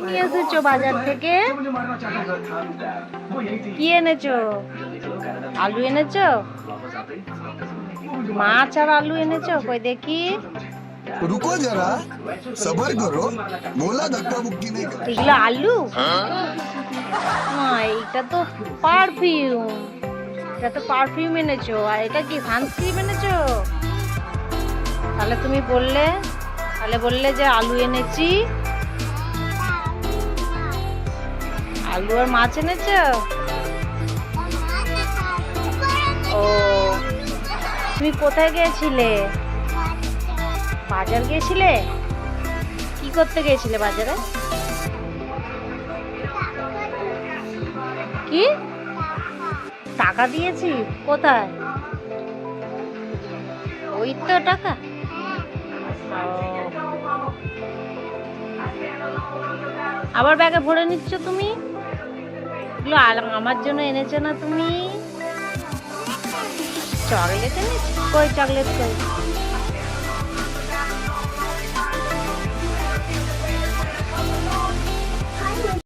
নিয়ে এসেছো বাজার থেকে? কি এনেছো? আলু এনেছো? মাছ আর আলু এনেছো? কই দেখি। रुको जरा सबर करो बोला धक्का मुक्की नहीं कर এগুলো আলু? এইটা তো পারফিউম। এটা তো পারফিউম এনেছো, আর এটা কি সানস্ক্রিন এনেছো? তাহলে তুমি বললে যে আলু এনেছি। আলু আর মাছ এনেছো? ও, তুমি কোথায় গিয়েছিলে? বাজার গিয়েছিলে? কি করতে গিয়েছিলে বাজারে? কি টাকা দিয়েছি? কোথায়? ওই তো টাকা। আবার ব্যাগে ভরে নিচ্ছ তুমি? এগুলো আমার জন্য এনেছো না তুমি? চকলেট এনেছো? কই চকলেট কই?